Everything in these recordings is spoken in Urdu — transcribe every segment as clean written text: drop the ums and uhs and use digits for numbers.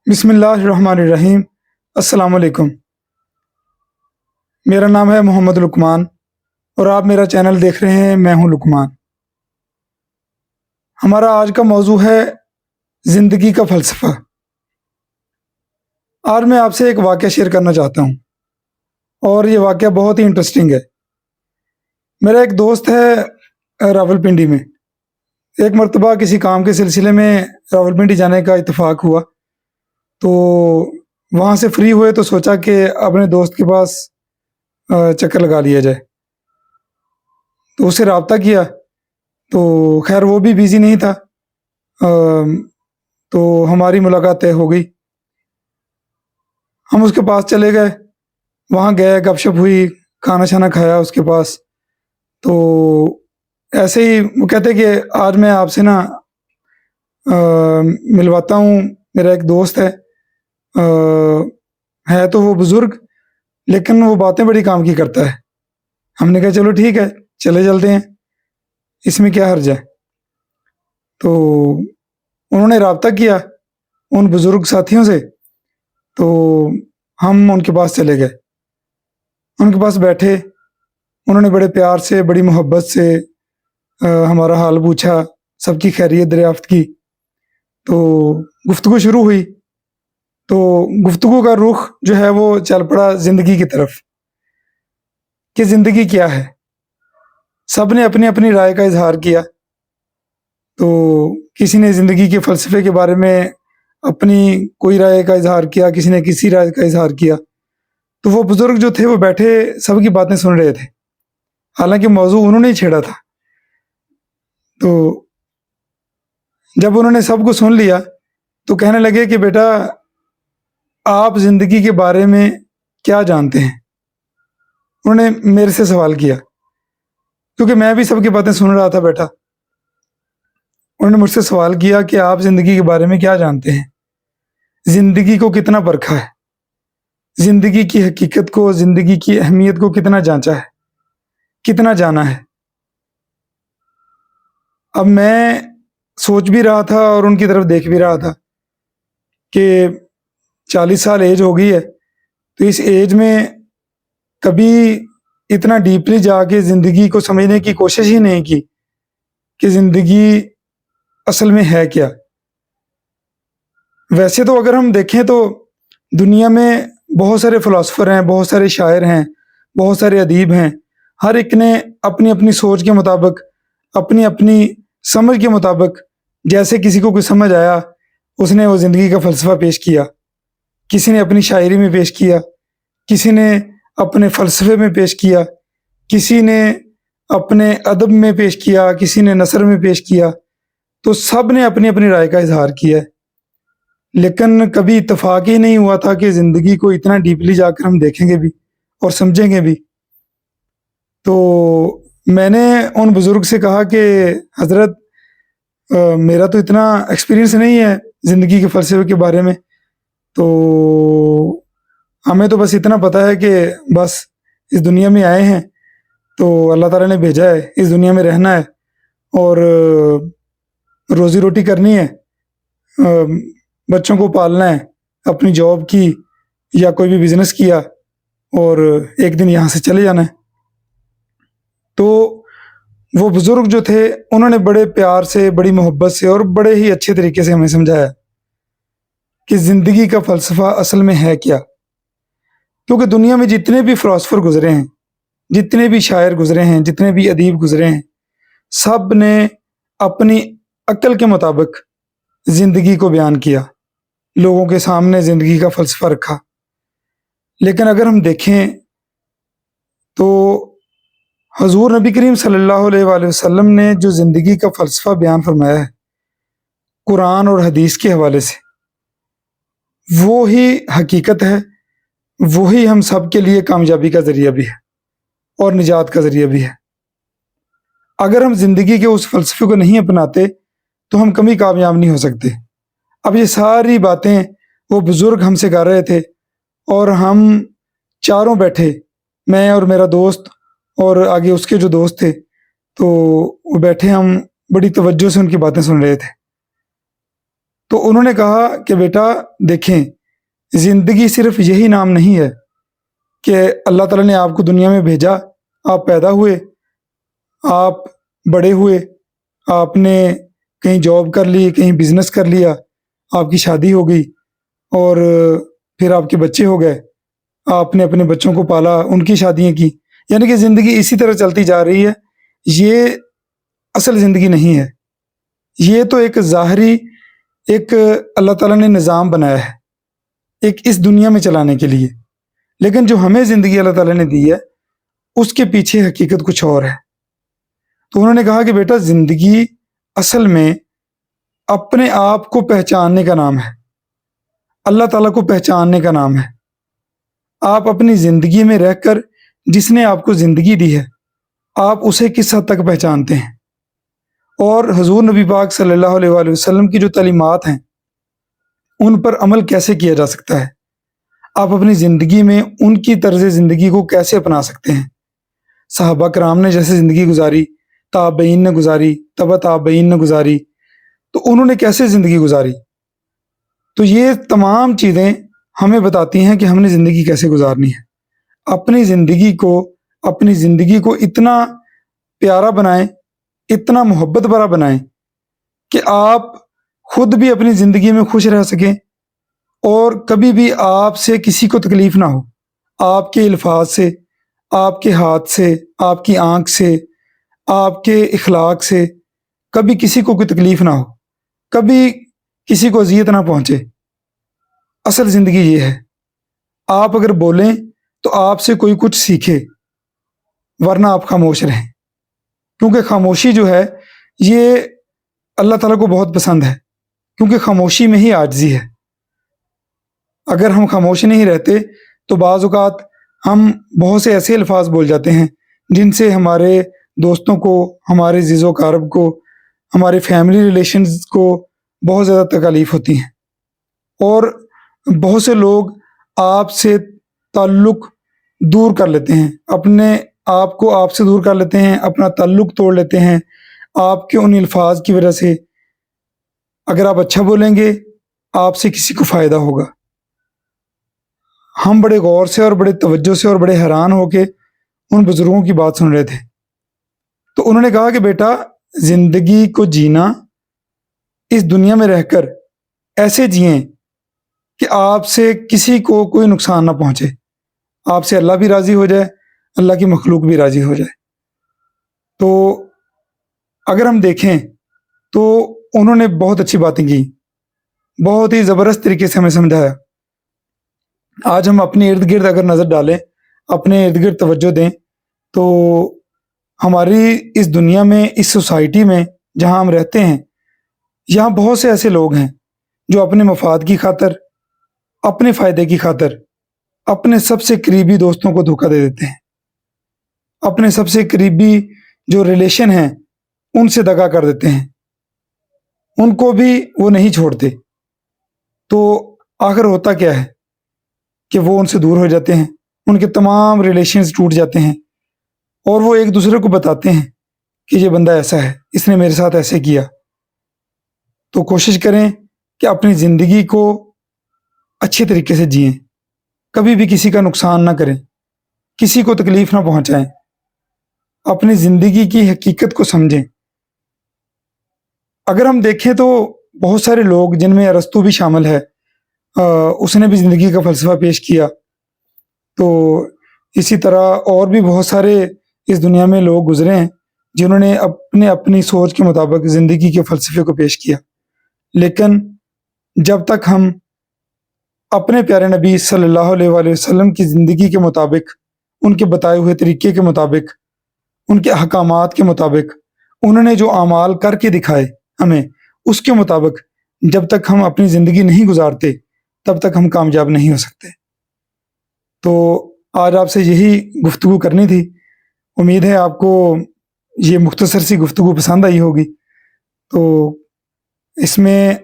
بسم اللہ الرحمن الرحیم۔ السلام علیکم۔ میرا نام ہے محمد لقمان اور آپ میرا چینل دیکھ رہے ہیں میں ہوں لقمان۔ ہمارا آج کا موضوع ہے زندگی کا فلسفہ۔ آج میں آپ سے ایک واقعہ شیئر کرنا چاہتا ہوں اور یہ واقعہ بہت ہی انٹرسٹنگ ہے۔ میرا ایک دوست ہے راولپنڈی میں۔ ایک مرتبہ کسی کام کے سلسلے میں راولپنڈی جانے کا اتفاق ہوا، تو وہاں سے فری ہوئے تو سوچا کہ اپنے دوست کے پاس چکر لگا لیا جائے، تو اس سے رابطہ کیا۔ تو خیر وہ بھی بیزی نہیں تھا، تو ہماری ملاقات طے ہو گئی۔ ہم اس کے پاس چلے گئے، وہاں گئے، گپ شپ ہوئی، کھانا شانا کھایا اس کے پاس۔ تو ایسے ہی وہ کہتے کہ آج میں آپ سے نا ملواتا ہوں، میرا ایک دوست ہے تو وہ بزرگ، لیکن وہ باتیں بڑی کام کی کرتا ہے۔ ہم نے کہا چلو ٹھیک ہے، چلے چلتے ہیں، اس میں کیا حرج ہے۔ تو انہوں نے رابطہ کیا ان بزرگ ساتھیوں سے، تو ہم ان کے پاس چلے گئے، ان کے پاس بیٹھے۔ انہوں نے بڑے پیار سے، بڑی محبت سے ہمارا حال پوچھا، سب کی خیریت دریافت کی۔ تو گفتگو شروع ہوئی، تو گفتگو کا رخ جو ہے وہ چل پڑا زندگی کی طرف کہ زندگی کیا ہے۔ سب نے اپنی اپنی رائے کا اظہار کیا۔ تو کسی نے زندگی کے فلسفے کے بارے میں اپنی کوئی رائے کا اظہار کیا، کسی نے کسی رائے کا اظہار کیا۔ تو وہ بزرگ جو تھے وہ بیٹھے سب کی باتیں سن رہے تھے، حالانکہ موضوع انہوں نے ہی چھیڑا تھا۔ تو جب انہوں نے سب کو سن لیا تو کہنے لگے کہ بیٹا آپ زندگی کے بارے میں کیا جانتے ہیں؟ انہوں نے میرے سے سوال کیا، کیونکہ میں بھی سب کی باتیں سن رہا تھا بیٹا۔ انہوں نے مجھ سے سوال کیا کہ آپ زندگی کے بارے میں کیا جانتے ہیں، زندگی کو کتنا پرکھا ہے، زندگی کی حقیقت کو، زندگی کی اہمیت کو کتنا جانچا ہے، کتنا جانا ہے۔ اب میں سوچ بھی رہا تھا اور ان کی طرف دیکھ بھی رہا تھا کہ 40 سال ایج ہو گئی ہے، تو اس ایج میں کبھی اتنا ڈیپلی جا کے زندگی کو سمجھنے کی کوشش ہی نہیں کی کہ زندگی اصل میں ہے کیا۔ ویسے تو اگر ہم دیکھیں تو دنیا میں بہت سارے فلاسفر ہیں، بہت سارے شاعر ہیں، بہت سارے ادیب ہیں۔ ہر ایک نے اپنی اپنی سوچ کے مطابق، اپنی اپنی سمجھ کے مطابق، جیسے کسی کو کوئی سمجھ آیا اس نے وہ زندگی کا فلسفہ پیش کیا۔ کسی نے اپنی شاعری میں پیش کیا، کسی نے اپنے فلسفے میں پیش کیا، کسی نے اپنے ادب میں پیش کیا، کسی نے نثر میں پیش کیا۔ تو سب نے اپنی اپنی رائے کا اظہار کیا ہے، لیکن کبھی اتفاق ہی نہیں ہوا تھا کہ زندگی کو اتنا ڈیپلی جا کر ہم دیکھیں گے بھی اور سمجھیں گے بھی۔ تو میں نے ان بزرگ سے کہا کہ حضرت میرا تو اتنا ایکسپیرینس نہیں ہے زندگی کے فلسفے کے بارے میں، تو ہمیں تو بس اتنا پتہ ہے کہ بس اس دنیا میں آئے ہیں تو اللہ تعالیٰ نے بھیجا ہے، اس دنیا میں رہنا ہے اور روزی روٹی کرنی ہے، بچوں کو پالنا ہے، اپنی جاب کی یا کوئی بھی بزنس کیا اور ایک دن یہاں سے چلے جانا ہے۔ تو وہ بزرگ جو تھے انہوں نے بڑے پیار سے، بڑی محبت سے اور بڑے ہی اچھے طریقے سے ہمیں سمجھایا کہ زندگی کا فلسفہ اصل میں ہے کیا۔ کیونکہ دنیا میں جتنے بھی فلاسفر گزرے ہیں، جتنے بھی شاعر گزرے ہیں، جتنے بھی ادیب گزرے ہیں، سب نے اپنی عقل کے مطابق زندگی کو بیان کیا، لوگوں کے سامنے زندگی کا فلسفہ رکھا۔ لیکن اگر ہم دیکھیں تو حضور نبی کریم صلی اللہ علیہ وآلہ وسلم نے جو زندگی کا فلسفہ بیان فرمایا ہے قرآن اور حدیث کے حوالے سے، وہی حقیقت ہے، وہی ہم سب کے لیے کامیابی کا ذریعہ بھی ہے اور نجات کا ذریعہ بھی ہے۔ اگر ہم زندگی کے اس فلسفے کو نہیں اپناتے تو ہم کبھی کامیاب نہیں ہو سکتے۔ اب یہ ساری باتیں وہ بزرگ ہم سے کر رہے تھے اور ہم چاروں بیٹھے، میں اور میرا دوست اور آگے اس کے جو دوست تھے، تو وہ بیٹھے، ہم بڑی توجہ سے ان کی باتیں سن رہے تھے۔ تو انہوں نے کہا کہ بیٹا دیکھیں، زندگی صرف یہی نام نہیں ہے کہ اللہ تعالیٰ نے آپ کو دنیا میں بھیجا، آپ پیدا ہوئے، آپ بڑے ہوئے، آپ نے کہیں جاب کر لی، کہیں بزنس کر لیا، آپ کی شادی ہو گئی اور پھر آپ کے بچے ہو گئے، آپ نے اپنے بچوں کو پالا، ان کی شادیاں کی، یعنی کہ زندگی اسی طرح چلتی جا رہی ہے۔ یہ اصل زندگی نہیں ہے، یہ تو ایک ظاہری ایک اللہ تعالیٰ نے نظام بنایا ہے ایک اس دنیا میں چلانے کے لیے، لیکن جو ہمیں زندگی اللہ تعالیٰ نے دی ہے اس کے پیچھے حقیقت کچھ اور ہے۔ تو انہوں نے کہا کہ بیٹا زندگی اصل میں اپنے آپ کو پہچاننے کا نام ہے، اللہ تعالیٰ کو پہچاننے کا نام ہے۔ آپ اپنی زندگی میں رہ کر جس نے آپ کو زندگی دی ہے آپ اسے کس حد تک پہچانتے ہیں، اور حضور نبی پاک صلی اللہ علیہ وآلہ وسلم کی جو تعلیمات ہیں ان پر عمل کیسے کیا جا سکتا ہے، آپ اپنی زندگی میں ان کی طرز زندگی کو کیسے اپنا سکتے ہیں۔ صحابہ کرام نے جیسے زندگی گزاری، تابعین نے گزاری، تبع تابعین نے گزاری، تو انہوں نے کیسے زندگی گزاری، تو یہ تمام چیزیں ہمیں بتاتی ہیں کہ ہم نے زندگی کیسے گزارنی ہے۔ اپنی زندگی کو اتنا پیارا بنائیں، اتنا محبت بھرا بنائیں کہ آپ خود بھی اپنی زندگی میں خوش رہ سکیں اور کبھی بھی آپ سے کسی کو تکلیف نہ ہو، آپ کے الفاظ سے، آپ کے ہاتھ سے، آپ کی آنکھ سے، آپ کے اخلاق سے کبھی کسی کو کوئی تکلیف نہ ہو، کبھی کسی کو اذیت نہ پہنچے۔ اصل زندگی یہ ہے، آپ اگر بولیں تو آپ سے کوئی کچھ سیکھے، ورنہ آپ خاموش رہیں، کیونکہ خاموشی جو ہے یہ اللہ تعالیٰ کو بہت پسند ہے، کیونکہ خاموشی میں ہی عاجزی ہے۔ اگر ہم خاموش نہیں رہتے تو بعض اوقات ہم بہت سے ایسے الفاظ بول جاتے ہیں جن سے ہمارے دوستوں کو، ہمارے عزیز و اقارب کو، ہمارے فیملی ریلیشنز کو بہت زیادہ تکالیف ہوتی ہیں، اور بہت سے لوگ آپ سے تعلق دور کر لیتے ہیں، اپنے آپ کو آپ سے دور کر لیتے ہیں، اپنا تعلق توڑ لیتے ہیں آپ کے ان الفاظ کی وجہ سے۔ اگر آپ اچھا بولیں گے آپ سے کسی کو فائدہ ہوگا۔ ہم بڑے غور سے اور بڑے توجہ سے اور بڑے حیران ہو کے ان بزرگوں کی بات سن رہے تھے، تو انہوں نے کہا کہ بیٹا زندگی کو جینا، اس دنیا میں رہ کر ایسے جئیں کہ آپ سے کسی کو کوئی نقصان نہ پہنچے، آپ سے اللہ بھی راضی ہو جائے، اللہ کی مخلوق بھی راضی ہو جائے۔ تو اگر ہم دیکھیں تو انہوں نے بہت اچھی باتیں کی، بہت ہی زبردست طریقے سے ہمیں سمجھایا۔ آج ہم اپنے ارد گرد اگر نظر ڈالیں، اپنے ارد گرد توجہ دیں، تو ہماری اس دنیا میں، اس سوسائٹی میں جہاں ہم رہتے ہیں، یہاں بہت سے ایسے لوگ ہیں جو اپنے مفاد کی خاطر، اپنے فائدے کی خاطر اپنے سب سے قریبی دوستوں کو دھوکہ دے دیتے ہیں، اپنے سب سے قریبی جو ریلیشن ہیں ان سے دغا کر دیتے ہیں، ان کو بھی وہ نہیں چھوڑتے۔ تو آخر ہوتا کیا ہے کہ وہ ان سے دور ہو جاتے ہیں، ان کے تمام ریلیشنز ٹوٹ جاتے ہیں، اور وہ ایک دوسرے کو بتاتے ہیں کہ یہ بندہ ایسا ہے، اس نے میرے ساتھ ایسے کیا۔ تو کوشش کریں کہ اپنی زندگی کو اچھے طریقے سے جئیں، کبھی بھی کسی کا نقصان نہ کریں، کسی کو تکلیف نہ پہنچائیں، اپنی زندگی کی حقیقت کو سمجھیں۔ اگر ہم دیکھیں تو بہت سارے لوگ، جن میں ارسطو بھی شامل ہے، اس نے بھی زندگی کا فلسفہ پیش کیا، تو اسی طرح اور بھی بہت سارے اس دنیا میں لوگ گزرے ہیں جنہوں نے اپنی سوچ کے مطابق زندگی کے فلسفے کو پیش کیا، لیکن جب تک ہم اپنے پیارے نبی صلی اللہ علیہ وآلہ وسلم کی زندگی کے مطابق، ان کے بتائے ہوئے طریقے کے مطابق، ان کے احکامات کے مطابق، انہوں نے جو اعمال کر کے دکھائے ہمیں، اس کے مطابق جب تک ہم اپنی زندگی نہیں گزارتے تب تک ہم کامیاب نہیں ہو سکتے۔ تو آج آپ سے یہی گفتگو کرنی تھی، امید ہے آپ کو یہ مختصر سی گفتگو پسند آئی ہوگی۔ تو اس میں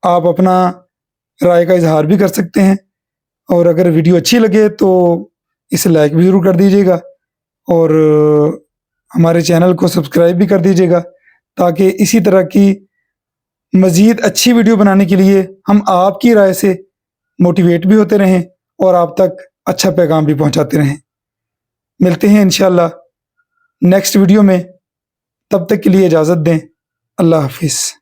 آپ اپنا رائے کا اظہار بھی کر سکتے ہیں، اور اگر ویڈیو اچھی لگے تو اسے لائک بھی ضرور کر دیجیے گا، اور ہمارے چینل کو سبسکرائب بھی کر دیجیے گا، تاکہ اسی طرح کی مزید اچھی ویڈیو بنانے کے لیے ہم آپ کی رائے سے موٹیویٹ بھی ہوتے رہیں اور آپ تک اچھا پیغام بھی پہنچاتے رہیں۔ ملتے ہیں انشاءاللہ نیکسٹ ویڈیو میں، تب تک کے لیے اجازت دیں۔ اللہ حافظ۔